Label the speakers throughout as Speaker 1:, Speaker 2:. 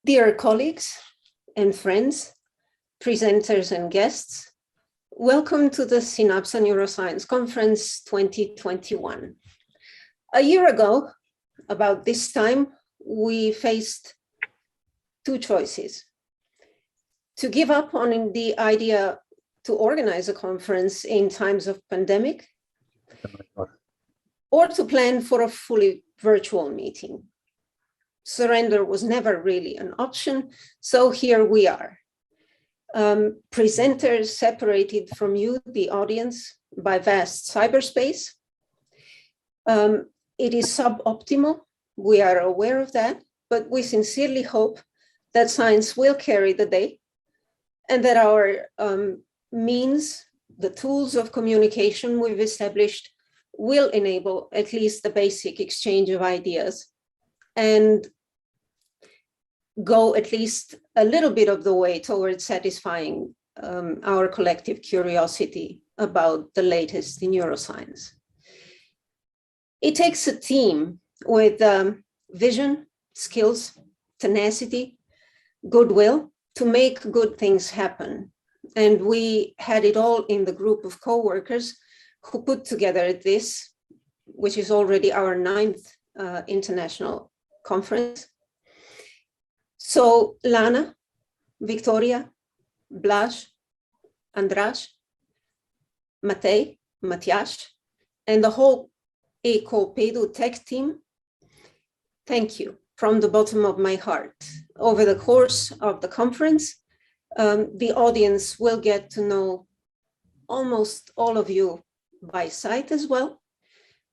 Speaker 1: Dear colleagues and friends, presenters and guests, welcome to the Synapsa Neuroscience Conference 2021. A year ago, about this time, we faced two choices: to give up on the idea to organize a conference in times of pandemic, or to plan for a fully virtual meeting. Surrender was never really an option, so here we are. Presenters separated from you, the audience, by vast cyberspace. It is suboptimal, we are aware of that, but we sincerely hope that science will carry the day and that our means, the tools of communication we've established, will enable at least the basic exchange of ideas and go at least a little bit of the way towards satisfying our collective curiosity about the latest in neuroscience. It takes a team with vision, skills, tenacity, goodwill to make good things happen. And we had it all in the group of co-workers who put together this, which is already our 9th international conference. So Lana, Victoria, Blaž, Andras, Matej, Matjaž, and the whole EcoPedu tech team, thank you from the bottom of my heart. Over the course of the conference, the audience will get to know almost all of you by sight as well.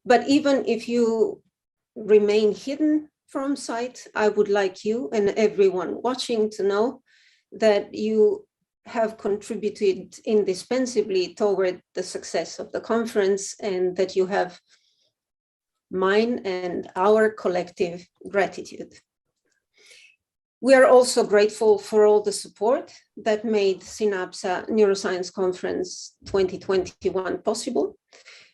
Speaker 1: But even if you remain hidden from sight, I would like you and everyone watching to know that you have contributed indispensably toward the success of the conference and that you have mine and our collective gratitude. We are also grateful for all the support that made Synapsa Neuroscience Conference 2021 possible.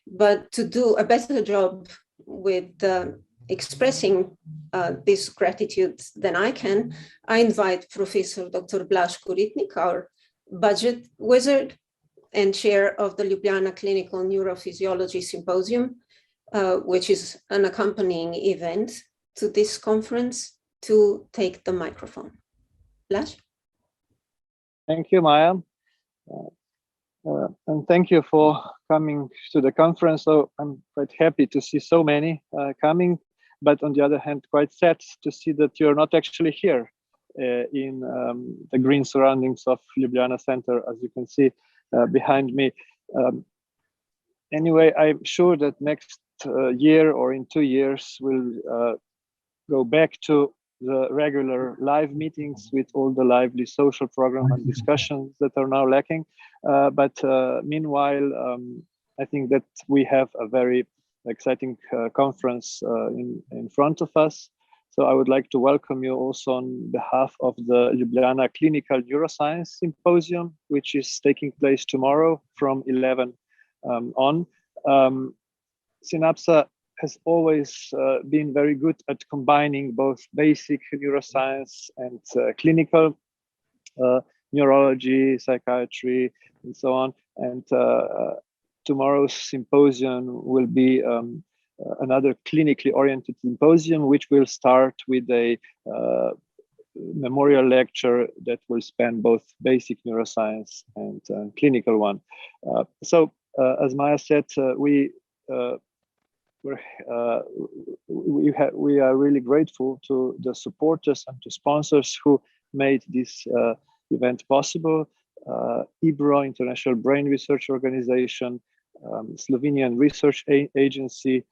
Speaker 1: But to do a better job with expressing this gratitude than I can, I invite Professor Dr. Blaž Koritnik, our budget wizard and chair of the Ljubljana Clinical Neurophysiology Symposium, which is an accompanying event to this conference, to take the microphone. Blaž?
Speaker 2: Thank you, Maya. And thank you for coming to the conference. So I'm quite happy to see so many coming, but on the other hand, quite sad to see that you're not actually here in the green surroundings of Ljubljana Center, as you can see behind me. Anyway, I'm sure that next year or in 2 years, we'll go back to the regular live meetings with all the lively social program and discussions that are now lacking. But meanwhile, I think that we have a very exciting conference in front of us. So I would like to welcome you also on behalf of the Ljubljana Clinical Neuroscience Symposium, which is taking place tomorrow from 11 on. Synapsa has always been very good at combining both basic neuroscience and clinical neurology, psychiatry, and so on. And tomorrow's symposium will be another clinically oriented symposium, which will start with a memorial lecture that will span both basic neuroscience and clinical one. As Maya said, we are really grateful to the supporters and to sponsors who made this event possible. IBRO, International Brain Research Organization, Slovenian Research Agency,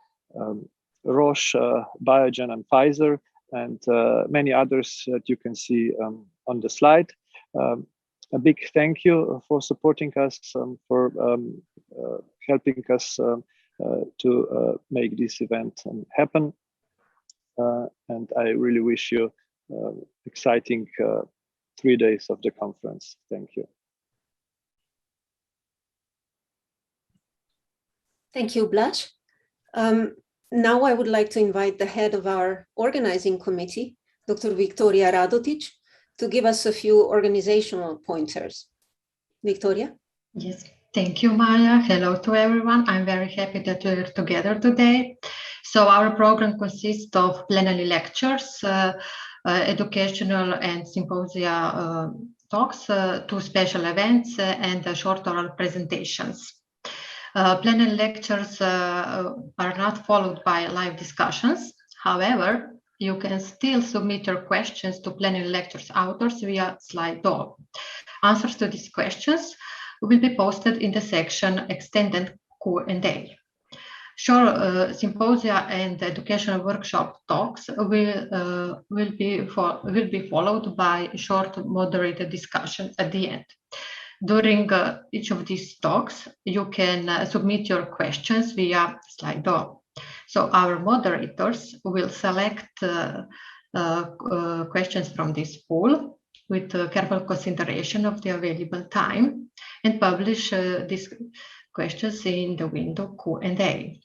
Speaker 2: Roche, Biogen, and Pfizer, and many others that you can see on the slide. A big thank you for supporting us, for helping us to make this event happen. And I really wish you exciting 3 days of the conference. Thank you.
Speaker 1: Thank you, Blaž. Now I would like to invite the head of our organizing committee, Dr. Victoria Radotic, to give us a few organizational pointers. Victoria?
Speaker 3: Yes, thank you, Maya. Hello to everyone. I'm very happy that we're together today. So our program consists of plenary lectures, educational and symposia talks, 2 special events, and short oral presentations. Plenary lectures are not followed by live discussions. However, you can still submit your questions to plenary lectures authors via Slido. Answers to these questions will be posted in the section Extended Q&A. Short symposia and educational workshop talks will be followed by a short moderated discussion at the end. During each of these talks, you can submit your questions via Slido. So our moderators will select questions from this pool with careful consideration of the available time and publish these questions in the window Q&A.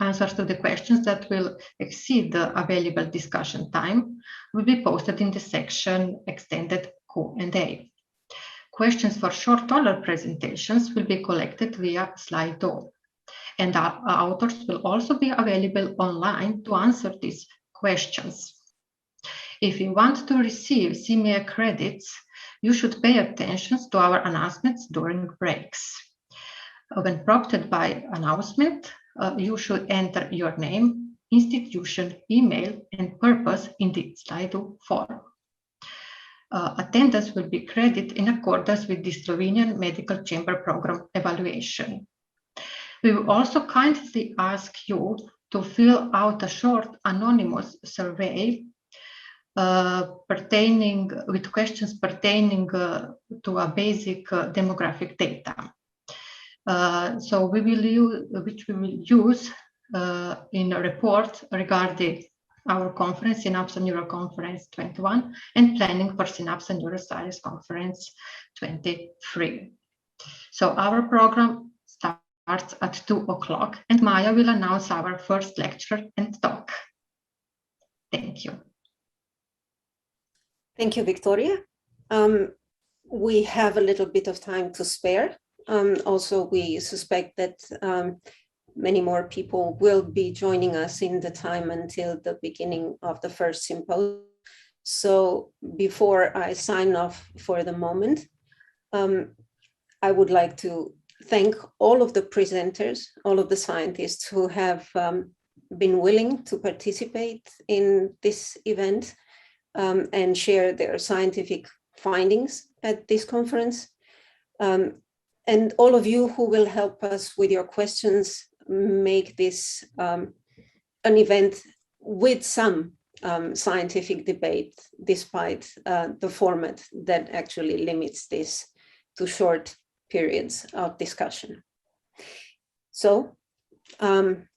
Speaker 3: Answers to the questions that will exceed the available discussion time will be posted in the section Extended Q&A. Questions for short oral presentations will be collected via Slido, and our authors will also be available online to answer these questions. If you want to receive CMA credits, you should pay attention to our announcements during breaks. When prompted by announcement, you should enter your name, institution, email, and purpose in the Slido form. Attendance will be credited in accordance with the Slovenian Medical Chamber Program evaluation. We will also kindly ask you to fill out a short anonymous survey with questions pertaining to a basic demographic data. So which we will use in a report regarding our conference, Synapse Neuro Conference 21, and planning for Synapse Neuroscience Conference 23. So our program starts at 2 o'clock, and Maya will announce our first lecture and talk. Thank you.
Speaker 1: Thank you, Victoria. We have a little bit of time to spare. Also, we suspect that many more people will be joining us in the time until the beginning of the first symposium. So before I sign off for the moment, I would like to thank all of the presenters, all of the scientists who have been willing to participate in this event and share their scientific findings at this conference. And all of you who will help us with your questions make this an event with some scientific debate, despite the format that actually limits this to short periods of discussion. So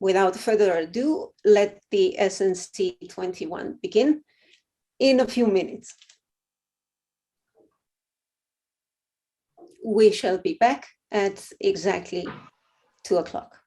Speaker 1: without further ado, let the SNC 21 begin in a few minutes. We shall be back at exactly 2 o'clock.